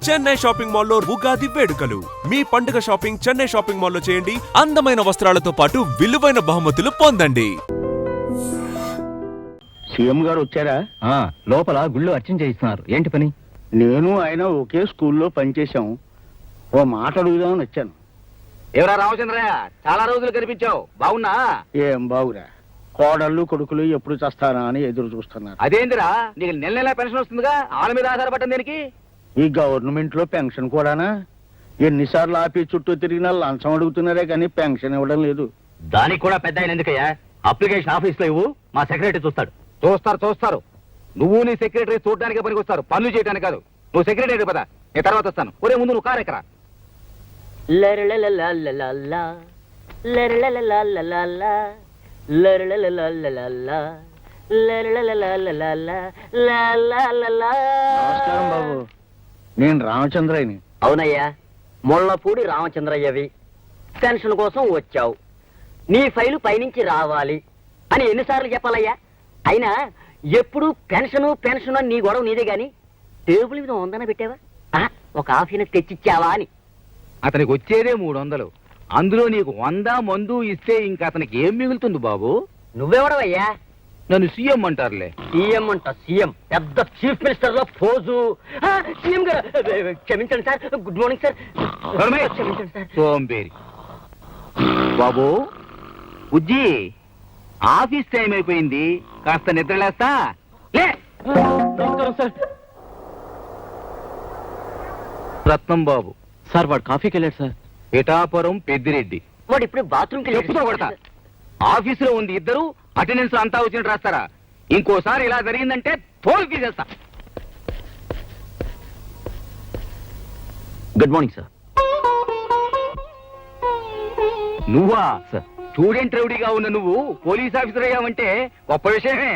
Chennai shopping మాల్లో ఉగాది వేడుకలు. మీ పండుగ షాపింగ్ చెన్నై షాపింగ్ మాల్లో చేయండి. అందమైన వస్త్రాలతో పాటు విలువైన బహుమతులు పొందండి. సీఎం గారు వచ్చారా? లోపల గుళ్ళు అర్చన చేయిస్తున్నారు. ఏంటి పని? నేను ఆయన ఒకే స్కూల్లో పనిచేశాం. ఓ మాట అడుగుదామని వచ్చాను. ఎవరా రామచంద్రయ్య, చాలా రోజులు కనిపించావు, బాగున్నా? ఏం బాగురా, కోడళ్ళు కొడుకులు ఎప్పుడు చస్తానా అని ఎదురు చూస్తున్నారు. అదేందిరా, నీకు నెల నెల పెన్షన్ వస్తుందిగా, వాళ్ళ మీద ఆధారపడ్డం దేనికి? ఈ గవర్నమెంట్ లో పెన్షన్ కూడానా? ఎన్నిసార్లు ఆఫీస్ చుట్టూ తిరిగినా లంచం అడుగుతున్నారే కానీ పెన్షన్ ఇవ్వడం లేదు. దానికి కూడా పెద్ద ఆయన ఎందుకయ్యా? అప్లికేషన్ ఆఫీస్ లో ఇవ్వు, మా సెక్రటరీ చూస్తాడు. చూస్తారు. నువ్వు నీ సెక్రటరీ చూడడానికి పనికి వస్తారు, పనులు చేయడానికి కాదు. నువ్వు సెక్రటరీ పదా, నేను తర్వాత వస్తాను. ఒరే ముందు నువ్వు కారు ఎక్కరా. నమస్కారం బాబు, నేను రామచంద్రయ్యని. అవునయ్యా, మొళ్ళపూడి రామచంద్రయ్యవి. పెన్షన్ కోసం వచ్చావు. నీ ఫైలు పైనుంచి రావాలి అని ఎన్నిసార్లు చెప్పాలయ్యా? అయినా ఎప్పుడు పెన్షన్ అని నీ గొడవ నీదే గాని టేబుల్ మీద 100 పెట్టావా? ఒక హాఫీని తెచ్చిచ్చావా అని. అతనికి వచ్చేదే 300, అందులో నీకు 100 మందు ఇస్తే ఇంకా అతనికి ఏం మిగులుతుంది బాబు? నువ్వెవడవయ్యా? నన్ను సీఎం అంటారులే. సీఎం అంట, సీఎం పెద్ద చీఫ్ మినిస్టర్ లో పోజు. సీఎం గారు క్షమించండి సార్. Good morning sir. క్షమించండి సార్. సోంబేరి బాబు. ఉజ్జి, ఆఫీస్ టైం అయిపోయింది, కాస్త నిద్రలేస్తా. లే. రత్నం బాబు సార్, వాడు కాఫీకి వెళ్ళాడు సార్. పిఠాపురం పెద్దిరెడ్డి. వాడు ఇప్పుడు బాత్రూమ్కి చెప్పుతో కొడతా. ఆఫీసులో ఉంది ఇద్దరు, అటెండెన్స్ అంతా వచ్చినట్టు రాస్తారా? ఇంకోసారి ఇలా జరిగిందంటే తోలు తీసేస్తా. Good morning sir. నువ్వా సార్? స్టూడెంట్ రౌడీగా ఉన్న నువ్వు పోలీస్ ఆఫీసర్ అయ్యావంటే గొప్ప విషయమే.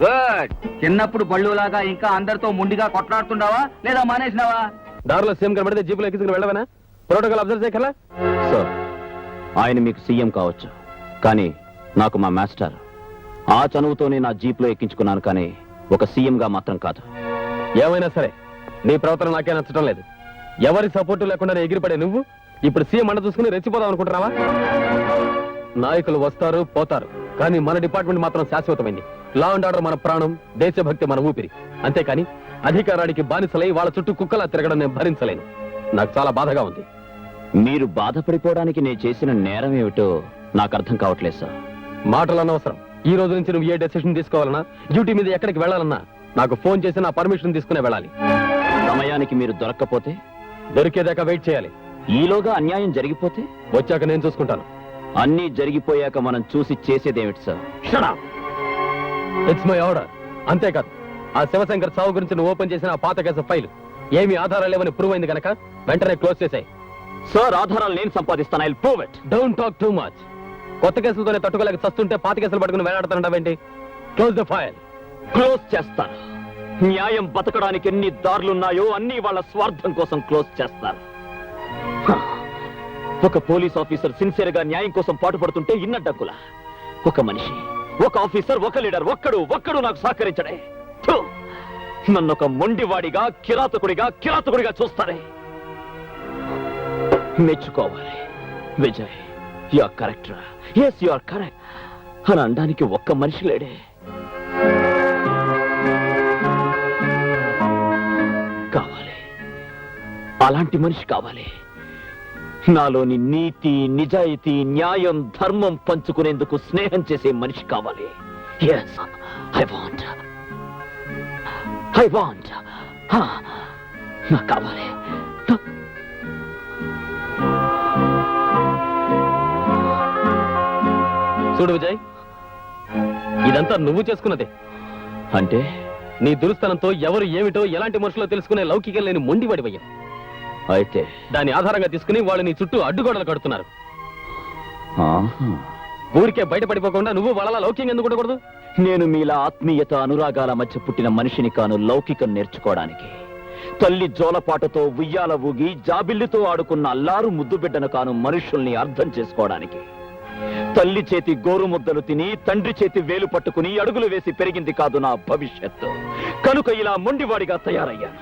గుడ్. చిన్నప్పుడు బళ్ళులాగా ఇంకా అందరితో ముండిగా కొట్లాడుతున్నావా లేదా మానేసినావా? దారిలో సీఎం కనబడితే జీపులో ఎక్కించుకుని వెళ్ళవనా? ప్రోటోకాల్ అబ్జర్వ్ చేయగల సార్. ఆయన మీకు సీఎం కావచ్చు, కానీ నాకు మా మాస్టర్. ఆ చనువుతోనే నా జీప్లో ఎక్కించుకున్నాను, కానీ ఒక సీఎం గా మాత్రం కాదు. ఏమైనా సరే నీ ప్రవర్తన నాకే నచ్చడం లేదు. ఎవరి సపోర్టు లేకుండా ఎగిరిపడే నువ్వు ఇప్పుడు సీఎం అండ చూసుకుని రెచ్చిపోదాం అనుకుంటున్నావా? నాయకులు వస్తారు పోతారు, కానీ మన డిపార్ట్మెంట్ మాత్రం శాశ్వతమైంది. లా అండ్ ఆర్డర్ మన ప్రాణం, దేశభక్తి మన ఊపిరి. అంతేకాని అధికారానికి బానిసలై వాళ్ళ చుట్టూ కుక్కలా తిరగడం నేను భరించలేను. నాకు చాలా బాధగా ఉంది. మీరు బాధపడిపోవడానికి నేను చేసిన నేరం ఏమిటో నాకు అర్థం కావట్లేదు సార్. మాటలు అనవసరం. ఈ రోజు నుంచి నువ్వు ఏ డెసిషన్ తీసుకోవాలన్నా, డ్యూటీ మీద ఎక్కడికి వెళ్ళాలన్నా నాకు ఫోన్ చేసి నా పర్మిషన్ తీసుకునే వెళ్ళాలి. సమయానికి మీరు దొరక్కపోతే దొరికేదాకా వెయిట్ చేయాలి. ఈలోగా అన్యాయం జరిగిపోతే వచ్చాక నేను చూసుకుంటాను. అన్నీ జరిగిపోయాక మనం చూసి చేసేదేమిటి sir? Shut up. It's my order. అంతేకాదు, ఆ శివశంకర్ సావు గురించి నువ్వు ఓపెన్ చేసిన ఆ పాత కేసు ఫైల్ ఏమీ ఆధారాలు లేవని ప్రూవ్ అయింది కనుక వెంటనే క్లోజ్ చేసాయి. సార్, ఆధారాలు నేను సంపాదిస్తాను. I'll prove it. Don't talk too much. కొత్త కేసులతోనే తట్టుకోలేక చస్తుంటే పాత కేసులు పట్టుకుని వేలాడుతానంటావేంటి? Close the file. క్లోజ్ చేస్తాను. న్యాయం బతకడానికి ఎన్ని దారులున్నాయో అన్ని వాళ్ళ స్వార్థం కోసం క్లోజ్ చేస్తారు. ఒక పోలీస్ ఆఫీసర్ సిన్సియర్ గా న్యాయం కోసం పాటుపడుతుంటే ఇన్నడ్డంకులా? ఒక మనిషి, ఒక ఆఫీసర్, ఒక లీడర్ ఒక్కడు నాకు సహకరించడే. నన్ను ఒక మొండివాడిగా కిరాతకుడిగా చూస్తారే. మెచ్చుకోవాలి. Vijay, you are correct. yes, you are correct అని అనడానికి ఒక్క మనిషి లేడే. కావాలి, అలాంటి మనిషి కావాలి. నాలోని నీతి, నిజాయితీ, న్యాయం, ధర్మం పంచుకునేందుకు స్నేహం చేసే మనిషి కావాలి. yes, I want. నాకు కావాలి. చూడు విజయ్, ఇదంతా నువ్వు చేసుకున్నదే. అంటే నీ దురుస్తనంతో ఎవరు ఏమిటో ఎలాంటి మనుషులో తెలుసుకునే లౌకికం లేని మొండివాడివయ్యా. అయితే దాని ఆధారంగా తీసుకుని వాళ్ళు నీ చుట్టూ అడ్డుగోడలు కడుతున్నారు. ఊరికే బయటపడిపోకుండా నువ్వు వాళ్ళ లౌకికం ఎందుకు ఉండకూడదు? నేను మీలా ఆత్మీయత, అనురాగాల మధ్య పుట్టిన మనిషిని కాను లౌకికం నేర్చుకోవడానికి. తల్లి జోలపాటతో ఉయ్యాల ఊగి జాబిల్లితో ఆడుకున్న అల్లారు ముద్దు బిడ్డను కాను మనుషుల్ని అర్థం చేసుకోవడానికి. తల్లి చేతి గోరు ముద్దలు తిని తండ్రి చేతి వేలు పట్టుకుని అడుగులు వేసి పెరిగింది కాదు నా భవిష్యత్తు. కనుక ఇలా మొండివాడిగా తయారయ్యాను.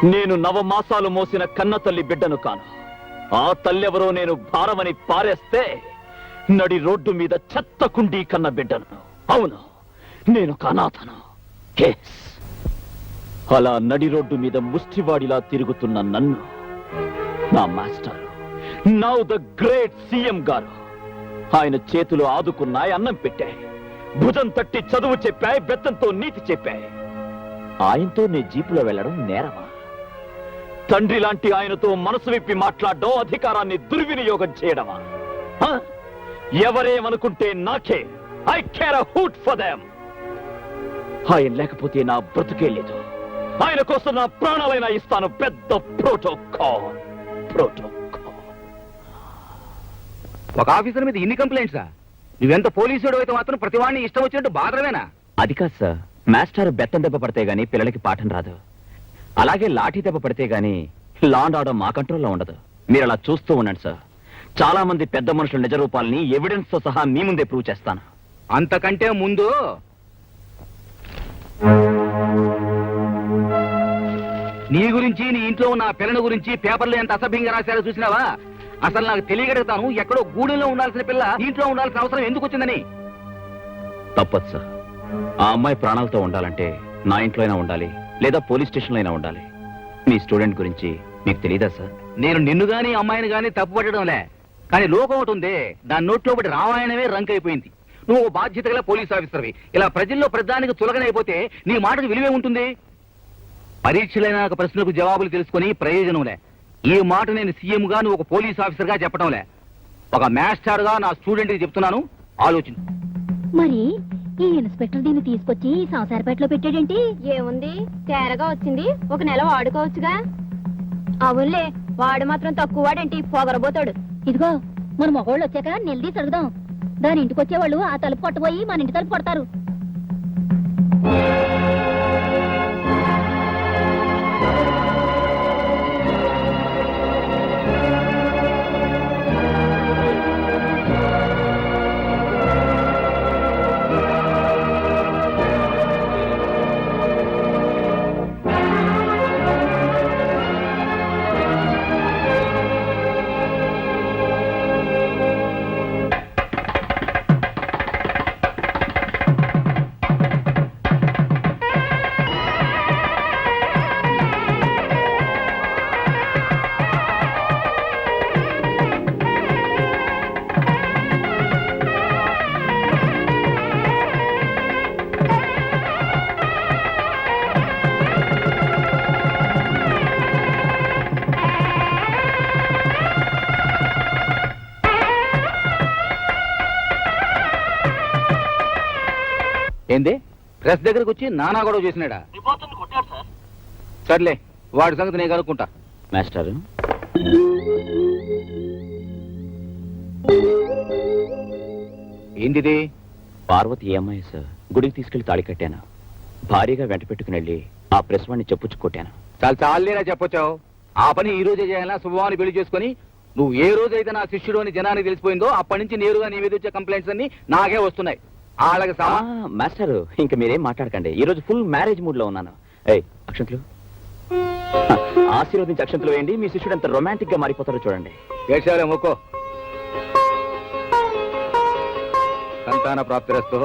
నేను నవమాసాలు మోసిన కన్న తల్లి బిడ్డను కాను. ఆ తల్లెవరో నేను భారమని పారేస్తే నడి రోడ్డు మీద చెత్త కుండీ కన్న బిడ్డను. అవును, నేను కనాథను. Yes. అలా నడి రోడ్డు మీద ముష్టివాడిలా తిరుగుతున్న నన్ను నా master, now the great CM గారు, ఆయన చేతులు ఆదుకున్నాయి, అన్నం పెట్టాయి, భుజం తట్టి చదువు చెప్పాయి, బెత్తంతో నీతి చెప్పాయి. ఆయనతో నే జీపులో వెళ్ళడం నేరమా? తండ్రి లాంటి ఆయనతో మనసు విప్పి మాట్లాడడం, అధికారాన్ని దుర్వినియోగం చేయడమా? హ? ఎవరేమనుకుంటే నాకే. I care a hoot for them. ఆయన లేకపోతే నా బ్రతుకే లేదు. ఆయన కోసం నా ప్రాణాలైనా ఇస్తాను. పెద్ద ప్రోటోకాల్. ఒక ఆఫీసర్ మీద ఇన్ని కంప్లైంట్సా? నువ్వెంత పోలీసుడు అయితే మాత్రం ప్రతివాడిని ఇష్టం వచ్చినట్టు బాధవేనా? అది కాదు సార్, మాస్టర్ బెత్తం దెబ్బ పడితే గానీ పిల్లలకి పాఠం రాదు. అలాగే లాఠీ దెబ్బ పడితే గానీ లా అండ్ ఆర్డర్ మా కంట్రోల్లో ఉండదు. మీరు అలా చూస్తూ ఉండండి సార్. చాలా మంది పెద్ద మనుషుల నిజ రూపాలని ఎవిడెన్స్ తో సహా మీ ముందే ప్రూవ్ చేస్తాను. అంతకంటే ముందు నీ గురించి, నీ ఇంట్లో ఉన్న ఆ పిల్లని గురించి పేపర్లో ఎంత అసభ్యంగా రాశారో చూసినావా? అసలు నాకు తెలియగలుగుతాను, ఎక్కడో గూడెంలో ఉండాల్సిన పిల్ల ఇంట్లో ఉండాల్సిన అవసరం ఎందుకు వచ్చిందని. తప్పదు సార్. ఆ అమ్మాయి ప్రాణాలతో ఉండాలంటే నా ఇంట్లో అయినా ఉండాలి, లేదా పోలీస్ స్టేషన్లో అయినా ఉండాలి. మీ స్టూడెంట్ గురించి మీకు తెలియదా సార్? నేను నిన్ను గాని అమ్మాయిని గాని తప్పు పట్టడంలే, కానీ లోకం ఒకటి ఉంది, దాని నోట్లో ఒకటి రామాయణమే రంక్ అయిపోయింది. నువ్వు ఓ బాధ్యత గల పోలీస్ ఆఫీసర్వి. ఇలా ప్రజల్లో ప్రధానికి చులకనైపోతే నీ మాటకు విలువే ఉంటుంది? పరీక్షలైన ప్రశ్నలకు జవాబులు తెలుసుకొని ప్రయోజనంలే. ఈ మాట నేను సీఎం గా, నువ్వు ఒక పోలీస్ ఆఫీసర్ గా చెప్పడంలే. ఒక మాస్టర్ గా నా స్టూడెంట్ కి చెప్తున్నాను, ఆలోచించు. మరి ఈ ఇన్స్పెక్టర్ దీన్ని తీసుకొచ్చి సంసారపేటలో పెట్టాడేంటి? ఏముంది, తేరగా వచ్చింది, ఒక నెల వాడుకోవచ్చుగా. అవునులే, వాడు మాత్రం తక్కువ వాడేంటి, పొగరబోతాడు. ఇదిగో, మన మగవాళ్ళు వచ్చాక నిలదీసి అడుగుదాం. దాని ఇంటికి వచ్చేవాళ్ళు ఆ తలుపు కొట్టబోయి మన ఇంటి తలుపు కొడతారు. ఏంది, ప్రెస్ దగ్గరకు వచ్చి నానా గొడవ చేసినాడా? సర్లే, వాడి సంగతి నేను కనుక్కుంటా. మాస్టర్, ఏందిది? పార్వతి ఏ అమ్మాయి సార్? గుడికి తీసుకెళ్లి తాళి కట్టాను. భారీగా వెంట పెట్టుకుని వెళ్ళి ఆ ప్రెస్ వాడిని చెప్పుచ్చు కొట్టాను. చాలా చాలేనా చెప్పొచ్చావు? ఆ పని ఈ రోజే చేయాలా? శుభవాన్ని పెళ్లి చేసుకుని నువ్వు ఏ రోజైతే నా శిష్యుడు అని జనానికి తెలిసిపోయిందో అప్పటి నుంచి నేరుగా నీ మీద వచ్చే కంప్లైంట్స్ అన్ని నాకే వస్తున్నాయి. వాళ్ళకి మాస్టర్, ఇంకా మీరేం మాట్లాడకండి. ఈ రోజు ఫుల్ మ్యారేజ్ మూడ్ లో ఉన్నాను. ఏయ్, అక్షంతులు ఆశీర్వదించి అక్షంతులు వేయండి. మీ శిష్యుడు ఎంత రొమాంటిక్ గా మారిపోతారో చూడండి. వేషాలే మొక్కో. సంతాన ప్రాప్తిరస్తు.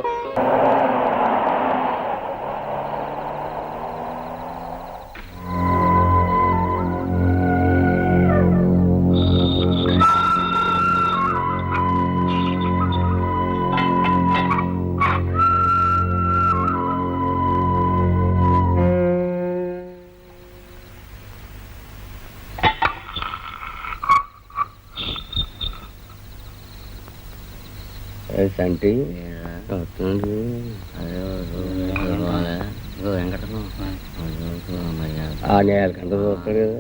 సంటి ఆ నేలకంత చూస్తాడు కదా.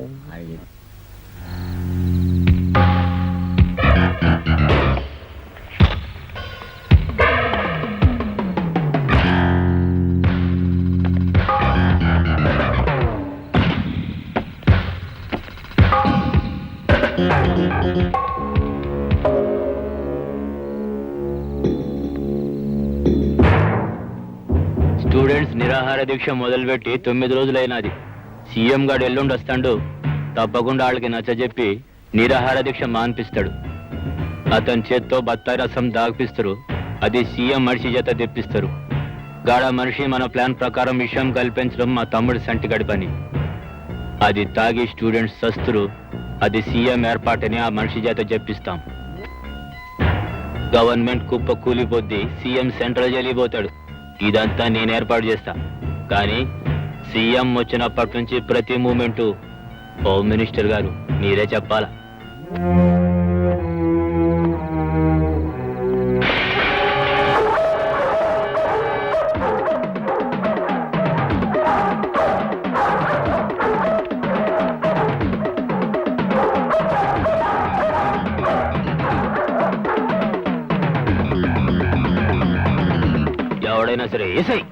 స్టూడెంట్స్ నిరాహార దీక్ష మొదలుపెట్టి 9 రోజులైనది. సీఎం గాడు ఎల్లుండి వస్తాడు, తప్పకుండా వాళ్ళకి నచ్చజెప్పి నిరాహార దీక్ష మాన్పిస్తాడు. అతని చేత్తో బత్తాయి రసం దాగిపిస్తారు, అది సీఎం మనిషి చేత తెప్పిస్తారు. గాడ మనిషి మన ప్లాన్ ప్రకారం విషయం కల్పించడం మా తమ్ముడి సంటిగడి పని. అది తాగి స్టూడెంట్స్ సస్తురు, అది సీఎం ఏర్పాటని ఆ మనిషి చేత చెప్పిస్తాం. గవర్నమెంట్ కుప్ప కూలిపోద్ది, సీఎం సెంట్రల్ జైలుకి పోతాడు. ఇదంతా నేను ఏర్పాటు చేస్తా. కానీ సీఎం వచ్చినప్పటి నుంచి ప్రతి మూమెంటు హోమ్ మినిస్టర్ గారు మీరే చెప్పాలా. ఎవడైనా సరే ఏసై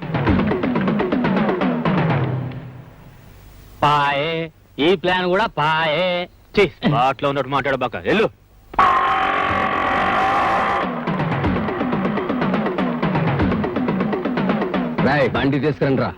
పాయే, ఈ ప్లాన్ కూడా పాయే. స్పాట్లో ఉన్నట్టు మాట్లాడబాక, వెళ్ళు. బండి తీసుకురండి రా.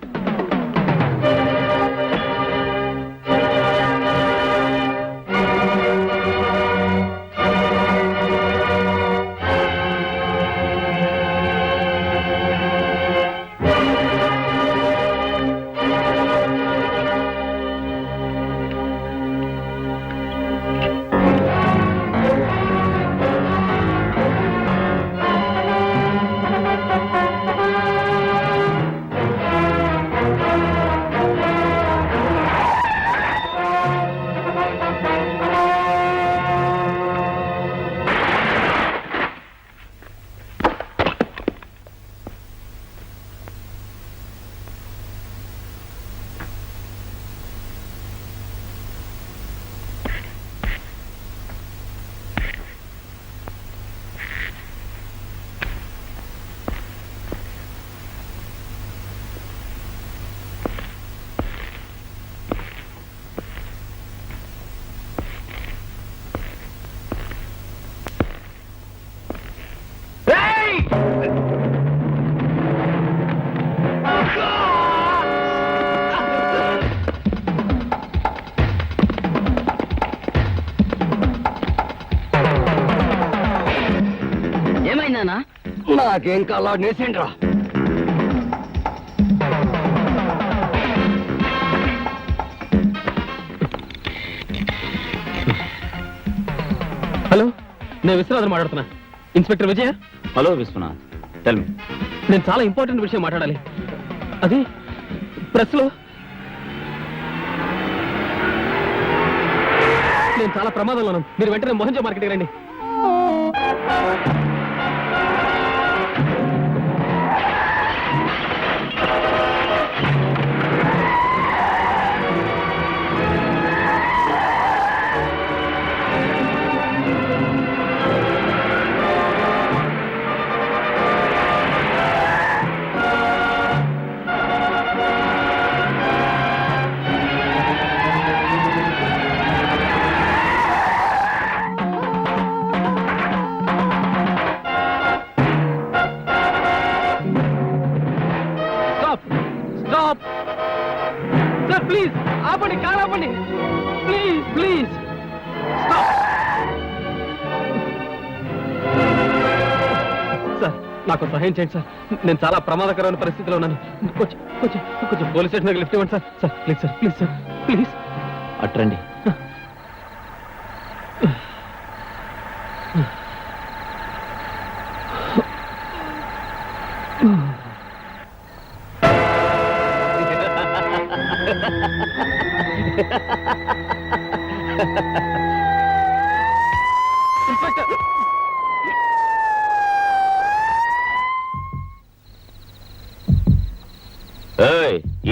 ఏమైందా? నాకేం కాలా నేసేండి రా. హలో, నేను విశ్వనాథన్ మాట్లాడుతున్నా. Inspector Vijaya. Hello Vishwanath, tell me. నేను చాలా ఇంపార్టెంట్ విషయం మాట్లాడాలి. అది ప్రెస్ లో నేను చాలా ప్రమాదంలో ఉన్నాను. మీరు వెంటనే మోహన్జో మార్కెట్కి రండి. ప్లీజ్ ఆపండి, కారు ఆపండి. ప్లీజ్ ప్లీజ్ సార్, నాకు సహాయం చేయండి సార్. నేను చాలా ప్రమాదకరమైన పరిస్థితిలో ఉన్నాను. కొంచెం కొంచెం కొంచెం పోలీస్ స్టేషన్ దగ్గర లిఫ్ట్ ఇవ్వండి sir. Sir please sir, please sir, please. అట్రండి.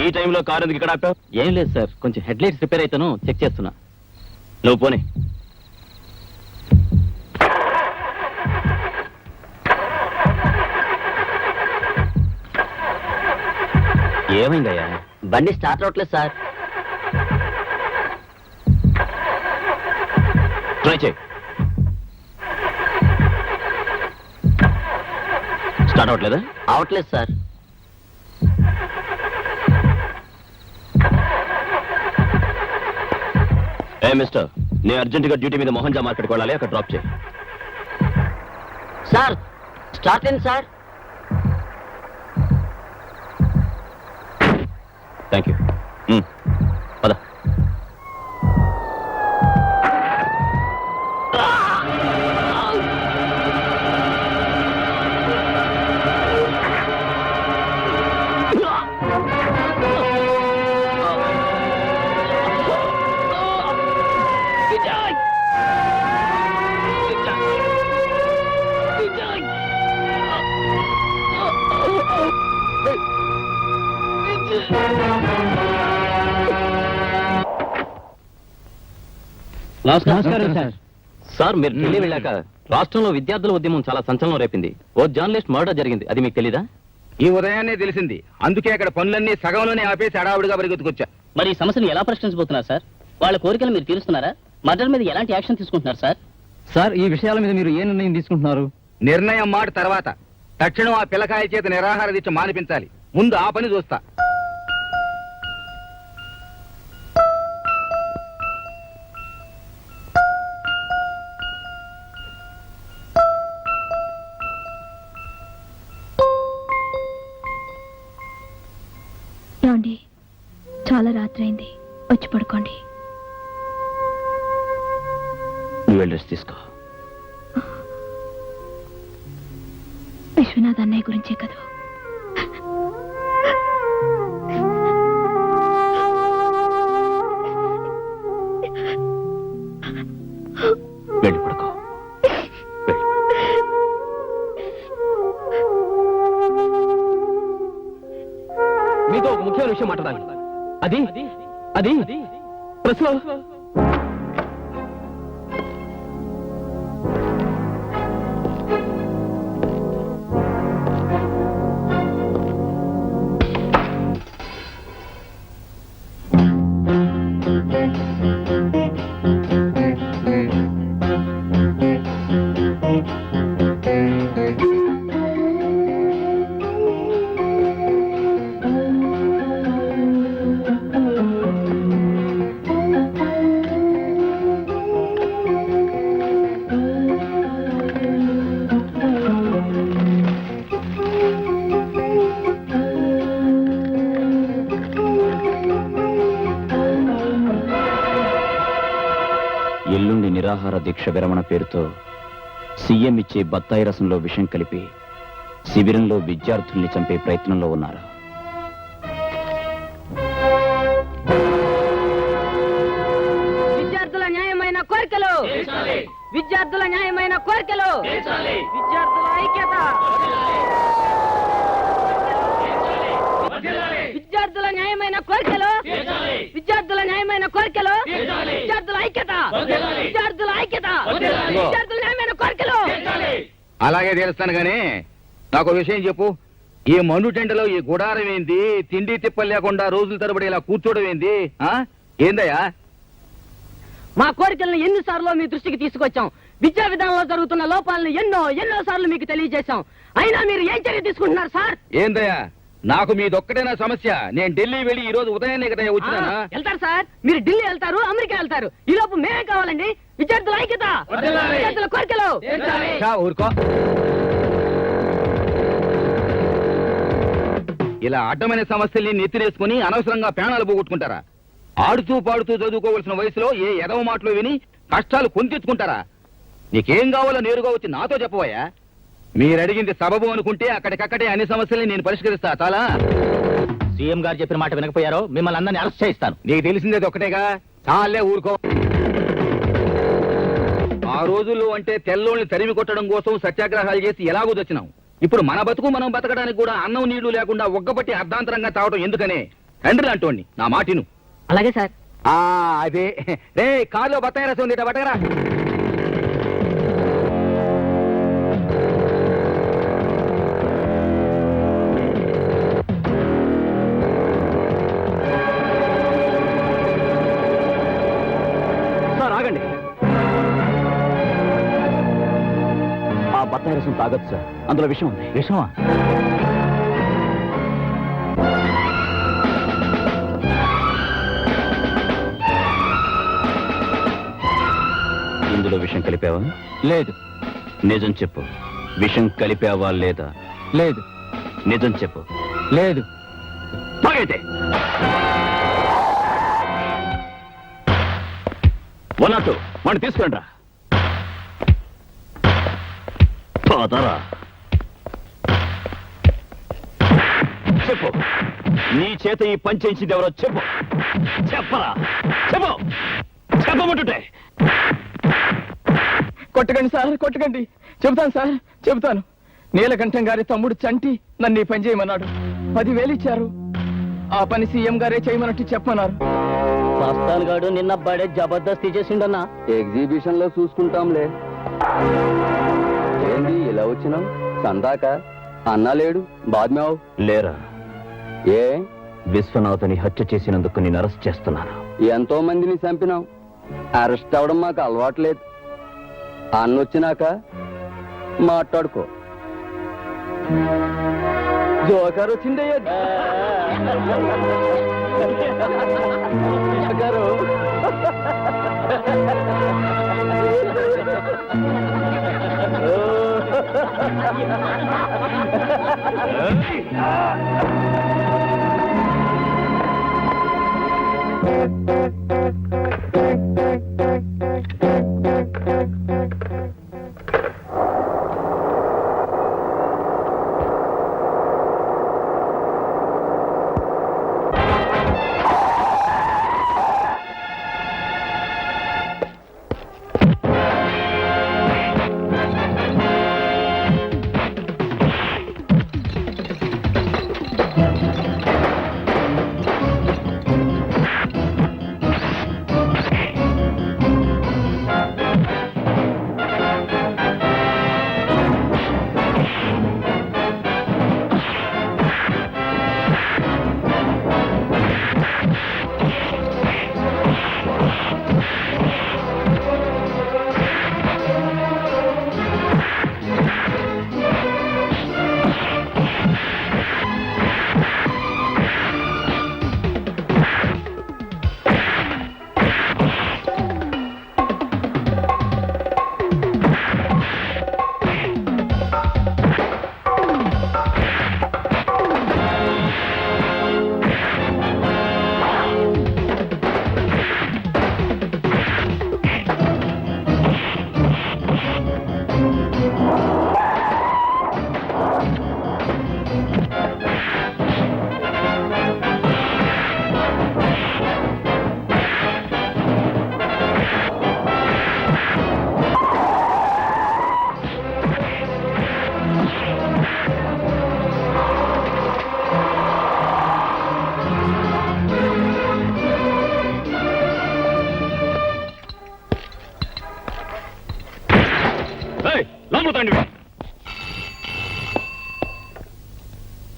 ఈ టైంలో కారు ఎందుకు ఇక్కడ ఆపావు? ఏం లేదు సార్, కొంచెం హెడ్ లైట్స్ రిపేర్ అయితేను చెక్ చేస్తున్నా. నువ్వు పోనీ. ఏమైందయ్యా? బండి స్టార్ట్ అవట్లేదు సార్. ట్రై చేయి. స్టార్ట్ అవట్లేదా? అవట్లేదు సార్. ఏ మిస్టర్, నేను అర్జెంటుగా డ్యూటీ మీద మోహన్ జా మార్కెట్కి వెళ్ళాలి, అక్కడ డ్రాప్ చేయి. సార్ స్టార్ట్ అయింది సార్. Thank you. పద. నమస్కారం సార్. సార్, మీరు ఢిల్లీ వెళ్ళాక రాష్ట్రంలో విద్యార్థుల ఉద్యమం చాలా సంచలనం రేపింది. ఓ జర్నలిస్ట్ మర్డర్ జరిగింది, అది మీకు తెలీదా? ఈ ఉదయాన్నే తెలిసింది. అందుకే అక్కడ పనులన్నీ సగంలోనే ఆపేసి హడావుడిగా పరిగెత్తుకొచ్చా. మరి ఈ సమస్యను ఎలా పరిష్కరించబోతున్నారు సార్? వాళ్ళ కోరికలు మీరు తీరుస్తున్నారా? మర్డర్ మీద ఎలాంటి యాక్షన్ తీసుకుంటున్నారు సార్? సార్, ఈ విషయాల మీద మీరు ఏ నిర్ణయం తీసుకుంటున్నారు? నిర్ణయం మాట తర్వాత తక్షణం ఆ పిల్లకాయ చేత నిరాహార దీక్ష మానిపించాలి. ముందు ఆ పని చూస్తా. ఏమండి, చాలా రాత్రి అయింది, వచ్చి పడుకోండి. నువ్వు వెళ్ళి రెస్ట్ తీసుకో. విశ్వనాథ్ అన్నయ్య గురించే కదా. వెళ్ళి పడుకో. వెళ్ళు. మీతో ఒక ముఖ్యమైన విషయం మాట్లాడాలి. అది అది ప్రెస్లో ఎల్లుండి నిరాహార దీక్ష విరమణ పేరుతో సీఎం ఇచ్చే బత్తాయి రసంలో విషం కలిపి శిబిరంలో విద్యార్థుల్ని చంపే ప్రయత్నంలో ఉన్నారు. విద్యార్థుల న్యాయమైన కోరికలు, విద్యార్థుల న్యాయమైన కోరికలు, విద్యార్థుల ఐక్యత, విద్యార్థుల న్యాయమైన కోరికలు, విద్యార్థుల న్యాయమైన కోరికలు, విద్యార్థుల ఐక్యత, విద్యార్థుల ఐక్యత, విద్యార్థుల న్యాయమైన కోరికలు. అలాగే తెలుస్తాను గానీ నాకు ఒక విషయం చెప్పు. ఈ మండు టెంటలో ఈ గుడారం ఏంది? తిండి తిప్పలు లేకుండా రోజుల తరబడి ఇలా కూర్చోవడం ఏంది? ఏందయ్యా? మా కోరికలను ఎన్నిసార్లు మీ దృష్టికి తీసుకొచ్చాం. విద్యా విధానంలో జరుగుతున్న లోపాలను ఎన్నో సార్లు మీకు తెలియజేశాం. అయినా మీరు ఏం చర్య తీసుకుంటున్నారు సార్? ఏందయ్యా, నాకు మీదొక్కటేనా సమస్య? నేను ఢిల్లీ వెళ్ళి ఈ రోజు ఉదయాన్నే కదా వచ్చినానా? వెళ్తారు సార్, మీరు ఢిల్లీ వెళ్తారు, అమెరికా వెళ్తారు. ఈ లోపు మేమే కావాలండి. విద్యార్థుల ఐక్యత, విద్యార్థుల కోరికలు. ఊరుకో. ఇలా అడ్డమైన సమస్యల్ని నెత్తిరేసుకుని అనవసరంగా ప్రాణాలు పోగొట్టుకుంటారా? ఆడుతూ పాడుతూ చదువుకోవలసిన వయసులో ఏ ఎదవ మాటలు విని కష్టాలు కొని తెచ్చుకుంటారా? నీకేం కావాలో నేరుగా వచ్చి నాతో చెప్పవయ్యా. మీరు అడిగింది సబబు అనుకుంటే అక్కడికక్కడే అన్ని సమస్యల్ని నేను పరిష్కరిస్తా. చాలా సీఎం గారు చెప్పిన మాట వినకపోయారో మిమ్మల్ని అందరినీ అరెస్ట్ చేయిస్తాను. నీకు తెలిసిందేది ఒకటేగా, చాలే ఊరుకో. ఆ రోజుల్లో అంటే తెల్లోని తరిమి కొట్టడం కోసం సత్యాగ్రహాలు చేసి ఎలాగూ తెచ్చినాం. ఇప్పుడు మన బతుకు మనం బతకడానికి కూడా అన్నం నీళ్లు లేకుండా ఒక్కబట్టి అర్ధాంతరంగా తావటం ఎందుకనే? తండ్రి అంటోండి, నా మాటిను. అలాగే సార్. అదే రే, కారులో బత్తాయి రసం ఉంది, బట్టగరా. సార్ ఆగండి. ఆ బత్తాయి రసం తాగొచ్చు సార్, అందులో విషం ఉంది. విషమా? ఏదో విషయం కలిపావా? లేదు నిజం చెప్పు. విషం కలిపావా లేదా? లేదు నిజం చెప్పు. లేదు బాగైతే 102 వాడిని తీసుకురండి రా. పోతారా? చెప్పు, నీ చేత ఈ పని చేయించింది ఎవరో చెప్పు. చెప్పరా? చెప్పు, చెప్పమంటుంటే. కొట్టకండి సార్, కొట్టకండి. చెబుతాను సార్, చెబుతాను. నీలకంఠం గారి తమ్ముడు చంటి నన్ను ఈ పని చేయమన్నాడు. 10,000 ఇచ్చారు. ఆ పని సీఎం గారే చేయమన్నట్టు చెప్పమన్నారు. మస్తాన్ గాడు నిన్న బడే జబర్దస్తి చేసిండన్నా. ఎగ్జిబిషన్ లో చూసుకుంటాంలే. ఏంది ఇలా వచ్చినావు? సందాక అన్నా లేడు, బాద్మావు లేరా? ఏ విశ్వనాథని హత్య చేసినందుకు నేను అరెస్ట్ చేస్తున్నాను. ఎంతో మందిని చంపినావు. అరెస్ట్ అవడం మాకు అలవాట్లేదు. అన్నొచ్చినాక మాట్లాడుకో. జోకర్ వచ్చిందయ్యా. Joker.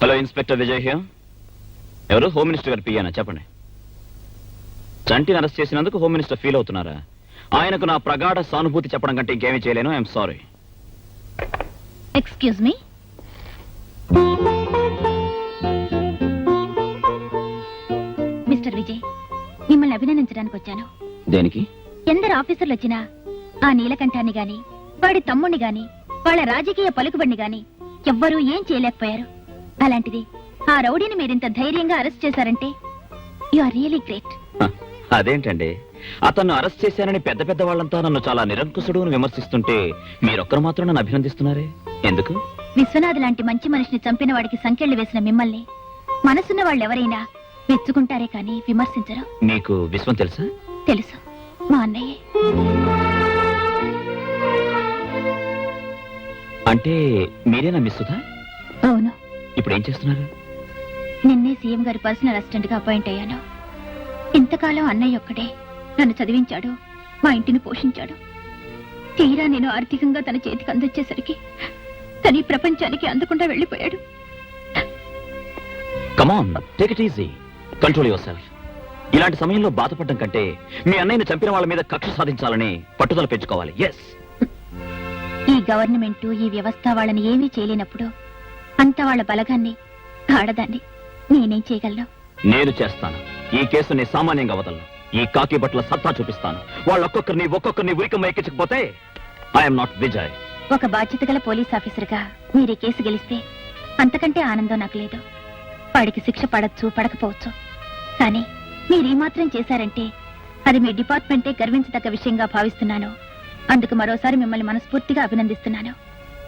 Hello, inspector Vijay here. ఎవరు? హోమ్ మినిస్టర్ గారు పియ్యానా? చెప్పండి. చంటిని అరెస్ట్ చేసినందుకు హోమ్ మినిస్టర్ ఫీల్ అవుతున్నారా? ఆయనకు నా ప్రగాఢ సానుభూతి చెప్పడం కంటే ఇంకేమీ చేయలేను. I'm sorry. Excuse me. Mister Vijay, మిమ్మల్ని అభినందించడానికి వచ్చాను. దేనికి? ఎందరు ఆఫీసర్లు వచ్చినా ఆ నీలకంఠాన్ని గాని, వాడి తమ్ముణ్ణి గాని, వాళ్ళ రాజకీయ పలుకుబడిని గాని ఎవ్వరూ ఏం చేయలేకపోయారు. అలాంటిది ఆ రౌడీని మీరింత ధైర్యంగా అరెస్ట్ చేశారంటే యు ఆర్ రియలీ గ్రేట్. అదేంటండి, అతన్ని అరెస్ట్ చేశానని పెద్ద పెద్ద వాళ్ళంతా నన్ను చాలా నిరంకుశుడు అని విమర్శిస్తుంటే మీరొక్కరు మాత్రం నన్ను అభినందిస్తున్నారే, ఎందుకు? విశ్వనాథ్ లాంటి మంచి మనిషిని చంపిన వాడికి సంకెళ్లు వేసిన మిమ్మల్ని మనసున్న వాళ్ళెవరైనా మెచ్చుకుంటారే కానీ విమర్శించరు. మీకు విశ్వం తెలుసా? తెలుసు, మా అన్నయ్యే. అంటే మీరేనా మిస్ సుధా? అవును. ఇప్పుడు ఏం చేస్తున్నారు? నిన్నే సీఎం గారి పర్సనల్ అసిస్టెంట్ గా అపాయింట్ అయ్యాను. ఇంతకాలం అన్నయ్య ఒక్కడే నన్ను చదివించాడు, మా ఇంటిని పోషించాడు. తీరా నేను ఆర్థికంగా తన చేతికి అందించేసరికి తన ఈ ప్రపంచానికి అందకుండా వెళ్ళిపోయాడు. Come on, take it easy, control your self. ఇలాంటి సమయంలో బాధపడడం కంటే మీ అన్నయ్యని చంపిన వాళ్ళ మీద కక్ష సాధించాలని పట్టుదల పెంచుకోవాలి. ఎస్. ఈ గవర్నమెంట్, ఈ వ్యవస్థ వాళ్ళని ఏమీ చేయలేనప్పుడు అంత వాళ్ళ బలగాన్ని, ఆడదాన్ని నేనేం చేయగలను? నేను చేస్తాను. ఈ కేసుని సామాన్యంగా వదలను. ఈ కాకి బట్టల సత్తా చూపిస్తాను. ఒక్కొక్కరిని ఉరికమ్మ ఎక్కించకపోతే ఐఎమ్ నాట్ విజయ్. ఒక బాధ్యత గల పోలీస్ ఆఫీసర్గా మీరు ఈ కేసు గెలిస్తే అంతకంటే ఆనందం నాకు లేదు. వాడికి శిక్ష పడచ్చు పడకపోవచ్చు, కానీ మీరు ఈ మాత్రం చేశారంటే అది మీ డిపార్ట్మెంటే గర్వించదగ్గ విషయంగా భావిస్తున్నాను. అందుకు మరోసారి మిమ్మల్ని మనస్ఫూర్తిగా అభినందిస్తున్నాను.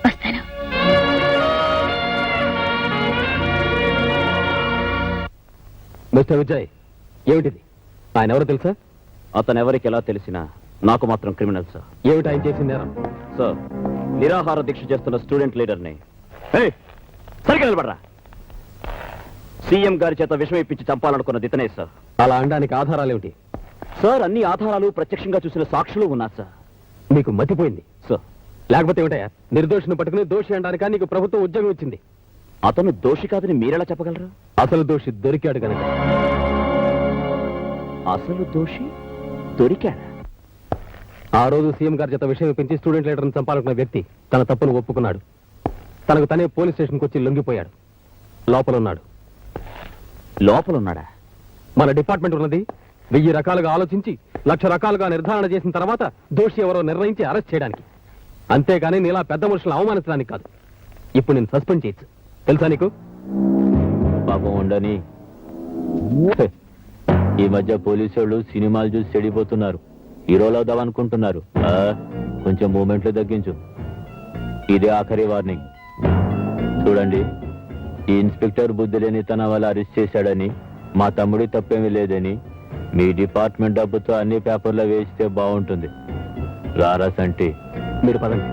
వస్తాను. మిస్టర్ విజయ్, ఏమిటిది? ఆయన ఎవరో తెలుసా? అతను ఎవరికి ఎలా తెలిసినా నాకు మాత్రం క్రిమినల్ సార్. ఏమిటి ఆయన చేసిన నేరం? సార్, నిరాహార దీక్ష చేస్తున్న స్టూడెంట్ లీడర్ని సరిగ్గా నిలబడరా, సీఎం గారి చేత విషం ఇప్పించి చంపాలనుకున్నది ఇతనే సార్. అలా అనడానికి ఆధారాలు ఏమిటి? సార్, అన్ని ఆధారాలు ప్రత్యక్షంగా చూసిన సాక్షులు ఉన్నారు సార్. నీకు మతిపోయింది సార్. లేకపోతే ఏమిటయా, నిర్దోషిని పట్టుకుని దోషి అనడానిక నీకు ప్రభుత్వం ఉద్యోగం ఇచ్చింది. అతను దోషి కాదని మీరెలా చెప్పగలరు? అసలు దోషి దొరికాడు కనుక. అసలు దోషి దొరికాడా? ఆ రోజు సీఎం గారి చేత విషయం పెంచి స్టూడెంట్ లీడర్ని చంపాలనుకున్న వ్యక్తి తన తప్పును ఒప్పుకున్నాడు. తనకు తనే పోలీస్ స్టేషన్కి వచ్చి లొంగిపోయాడు. లోపలున్నాడు. లోపలున్నాడా? మన డిపార్ట్మెంట్ ఉన్నది 1000 రకాలుగా ఆలోచించి 1,00,000 రకాలుగా నిర్ధారణ చేసిన తర్వాత దోషి ఎవరో నిర్ణయించి అరెస్ట్ చేయడానికి. అంతేగాని నీలా పెద్ద మనుషులను అవమానించడానికి కాదు. ఇప్పుడు నేను సస్పెండ్ చేయొచ్చు, తెలుసా నీకు? పాపం ఉండని. ఈ మధ్య పోలీసు వాళ్ళు సినిమాలు చూసి చెడిపోతున్నారు. హీరోలు అవుదామనుకుంటున్నారు. కొంచెం మూమెంట్లు తగ్గించు. ఇదే ఆఖరి వార్నింగ్. చూడండి, ఈ ఇన్స్పెక్టర్ బుద్ధి లేని తన వల్ల అరెస్ట్ చేశాడని, మా తమ్ముడి తప్పేమీ లేదని మీ డిపార్ట్మెంట్ డబ్బుతో అన్ని పేపర్లో వేస్తే బాగుంటుంది. రారా సంటి, మీరు పదండి.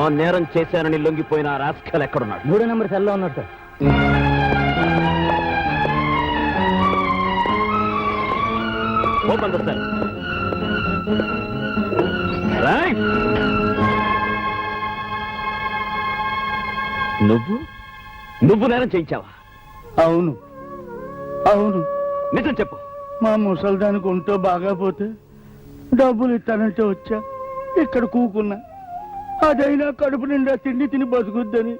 ఆ నేరం చేశానని లొంగిపోయిన రాస్కల్ ఎక్కడున్నాడు? 3వ నెంబర్ సెల్లో ఉన్నాడు sir. Open the cell. Right. నువ్వు నేరం చేయించావా? అవును అవును. నిజం చెప్పు. మా ముసల్దానికి ఒంటో బాగా పోతే డబ్బులు ఇస్తానంటే వచ్చా, ఇక్కడ కూకున్నా. అదైనా కడుపు నిండా తిండి తిని బతుకుద్దని.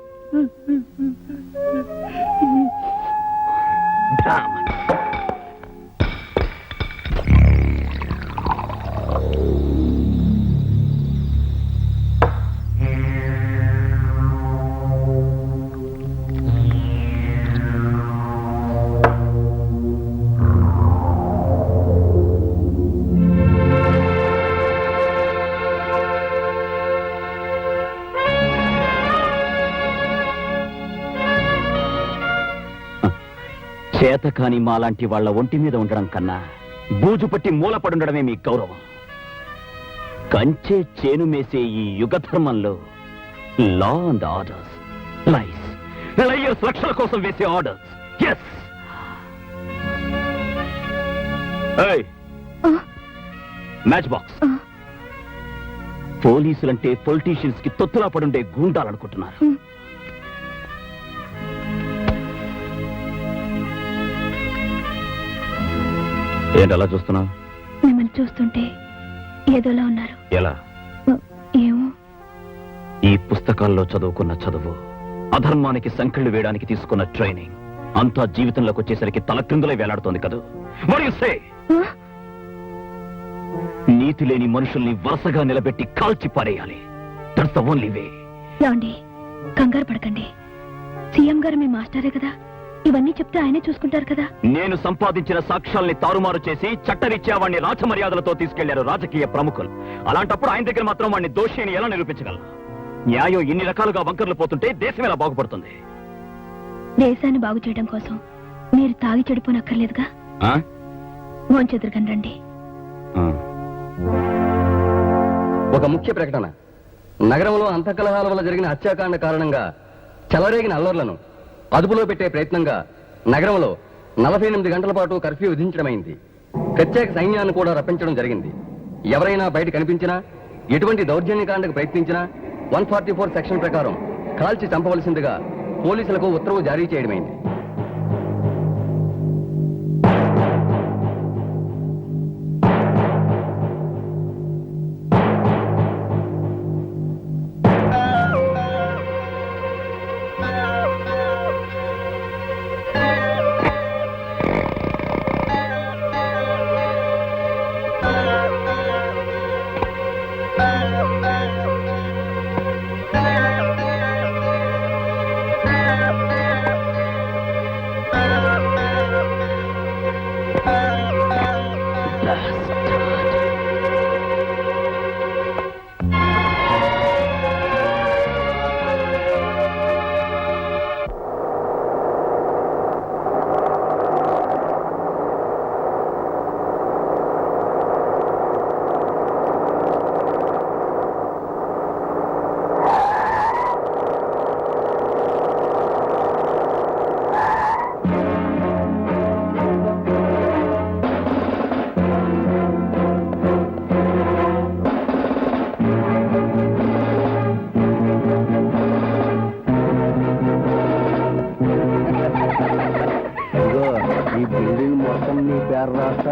చేతకాని మాలాంటి వాళ్ళ ఒంటి మీద ఉండడం కన్నా బూజు పట్టి మూలపడుండడమే మీ గౌరవం. కంచే చేను మేసే ఈ యుగ ధర్మంలో లా అండ్ ఆర్డర్స్, లైస్ లక్షల కోసం వేసే ఆర్డర్స్. ఎస్. Match box. పోలీసులంటే పొలిటీషియన్స్ కి తొత్తులా పడుండే గూండాలనుకుంటున్నారు. ఏంటి అలా చూస్తున్నావు? మిమ్మల్ని చూస్తుంటే ఏదోలా ఉన్నారు. ఎలా? ఏమో. ఈ పుస్తకాల్లో చదువుకున్న చదువు, అధర్మానికి సంకెళ్లు వేయడానికి తీసుకున్న ట్రైనింగ్ అంతా జీవితంలోకి వచ్చేసరికి తల క్రిందులై వేలాడుతోంది కదా. What do you say? నీతి లేని మనుషుల్ని వరుసగా నిలబెట్టి కాల్చి పారేయాలి. That's the only way. ఏమండి, కంగారు పడకండి. సీఎం గారు మీ మాస్టరే కదా, ఇవన్నీ చెప్తే ఆయనే చూసుకుంటారు కదా. నేను సంపాదించిన సాక్ష్యాల్ని తారుమారు చేసి చట్టరీత్యా వాడిని రాజమర్యాదలతో తీసుకెళ్లారు రాజకీయ ప్రముఖులు. అలాంటప్పుడు ఆయన దగ్గర మాత్రం వాడిని దోషి అని ఎలా నిరూపించగలరు? న్యాయం ఇన్ని రకాలుగా వంకర్లు పోతుంటే దేశం ఎలా బాగుపడుతుంది? దేశాన్ని బాగు చేయడం కోసం మీరు తాగి చెడిపోనక్కర్లేదుగా. మోంచెదురుగని రండి. ఒక ముఖ్య ప్రకటన. నగరంలో అంతఃకలహాల వల్ల జరిగిన హత్యాకాండ కారణంగా చెలరేగిన అల్లర్లను అదుపులో పెట్టే ప్రయత్నంగా నగరంలో 48 గంటల పాటు కర్ఫ్యూ విధించడమైంది. ప్రత్యేక సైన్యాన్ని కూడా రప్పించడం జరిగింది. ఎవరైనా బయట కనిపించినా, ఎటువంటి దౌర్జన్యకాండకు ప్రయత్నించినా 144 సెక్షన్ ప్రకారం కాల్చి చంపవలసిందిగా పోలీసులకు ఉత్తర్వు జారీ చేయడమైంది.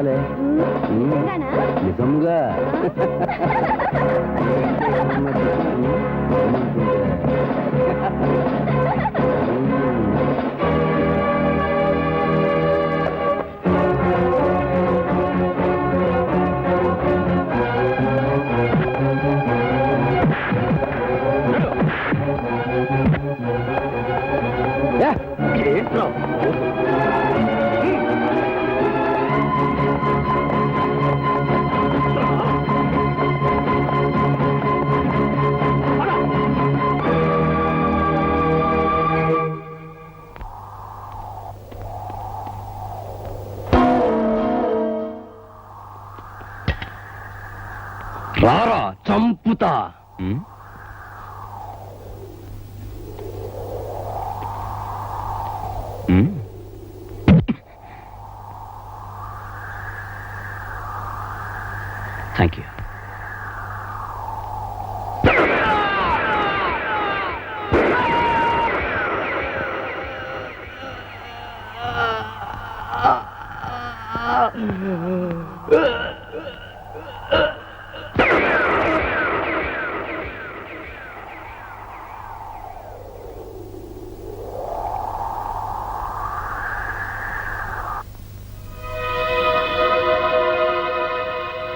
చేస్తాలే నిజంగానా? నిజంగా ఏంట్రా రారా చంపుతా థ్యాంక్ యూ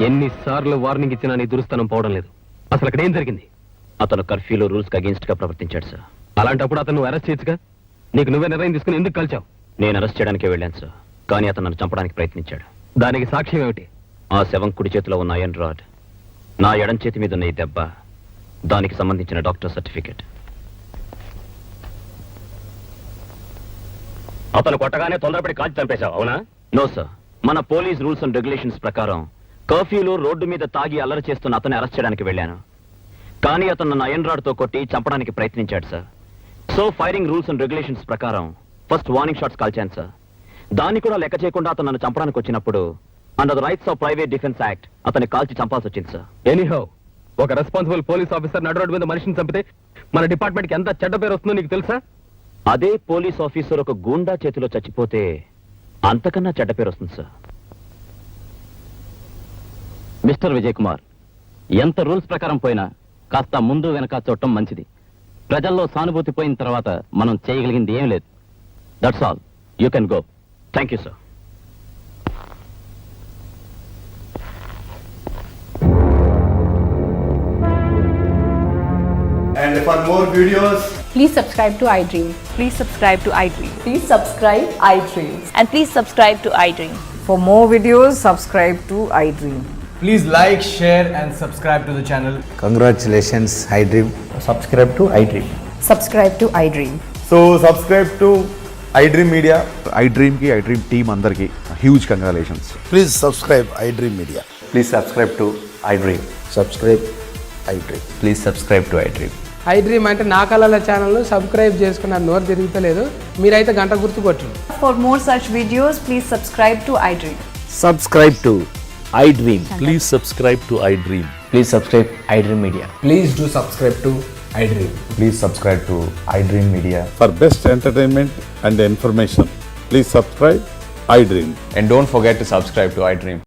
ఎన్నిసార్లు వార్నింగ్ ఇచ్చినా నీ దురుస్తనం పోవడం లేదు. అసలు అక్కడ ఏం జరిగింది? అతను కర్ఫ్యూలో రూల్స్ కి అగేన్స్ట్ గా ప్రవర్తించాడు సార్. అలాంటప్పుడు అతను అరెస్ట్ చేయొచ్చుగా. నీకు నువ్వే నిర్ణయం తీసుకుని ఎందుకు కలిచావు? నేను అరెస్ట్ చేయడానికే వెళ్ళాను సార్, కానీ అతను నన్ను చంపడానికి ప్రయత్నించాడు. దానికి సాక్ష్యం ఏమిటి? ఆ శవం కుడి చేతిలో ఉన్న ఐరన్ రాడ్, నా ఎడం చేతి మీద ఉన్న ఈ దెబ్బ, దానికి సంబంధించిన డాక్టర్ సర్టిఫికెట్. అతను కొట్టగానే తొందరపడి కాల్చి చంపేశావు, అవునా? నో సార్, మన పోలీస్ రూల్స్ అండ్ రెగ్యులేషన్స్ ప్రకారం కర్ఫ్యూలో రోడ్డు మీద తాగి అల్లరి చేస్తున్న అతన్ని అరెస్ట్ చేయడానికి వెళ్ళాను. కానీ అతను నన్ను ఐరన్ రాడ్ తో కొట్టి చంపడానికి ప్రయత్నించాడు sir. So firing rules and regulations ప్రకారం ఫస్ట్ వార్నింగ్ షాట్స్ కాల్చాను సార్. దాన్ని కూడా లెక్క చేయకుండా అతను నన్ను చంపడానికి వచ్చినప్పుడు under the rights of private defence act అతన్ని కాల్చి చంపాల్సి వచ్చింది సార్. ఎనీహౌ, ఒక రెస్పాన్సిబుల్ పోలీస్ ఆఫీసర్ నడు రోడ్డు మీద మనిషిని చంపితే మన డిపార్ట్మెంట్ కి ఎంత చెడ్డ పేరు వస్తుందో నీకు తెలుసా? అదే పోలీస్ ఆఫీసర్ ఒక గూండా చేతిలో చచ్చిపోతే అంతకన్నా చెడ్డ పేరు వస్తుంది సార్. మిస్టర్ విజయ్ కుమార్, ఎంత రూల్స్ ప్రకారం పోయినా కాస్త ముందు వెనక చూడటం మంచిది. ప్రజల్లో సానుభూతి పోయిన తర్వాత మనం చేయగలిగింది ఏం లేదు. That's all, you can go. Thank you sir. And for more videos, Please subscribe to iDream. Please subscribe to iDream. Please subscribe iDream. And please subscribe to iDream. For more videos, subscribe to iDream. please like, share and subscribe to the channel. Congratulations, iDream. Subscribe to iDream. Subscribe to iDream. So subscribe to iDream Media. iDream ki iDream team andarki huge congratulations. Please subscribe iDream Media. Please subscribe to iDream. Subscribe iDream. Please subscribe to iDream. iDream అంటే నా కళల channel subscribe చేసుకున్న నోరు తిరుగుతలేదు. మీరైతే గంట గుర్తు కొట్టండి. For more such videos, please subscribe to iDream. Subscribe to iDream. Please subscribe to iDream. Please subscribe iDream Media. Please do subscribe to iDream. Please subscribe to iDream Media. For best entertainment and information, please subscribe iDream. And don't forget to subscribe to iDream.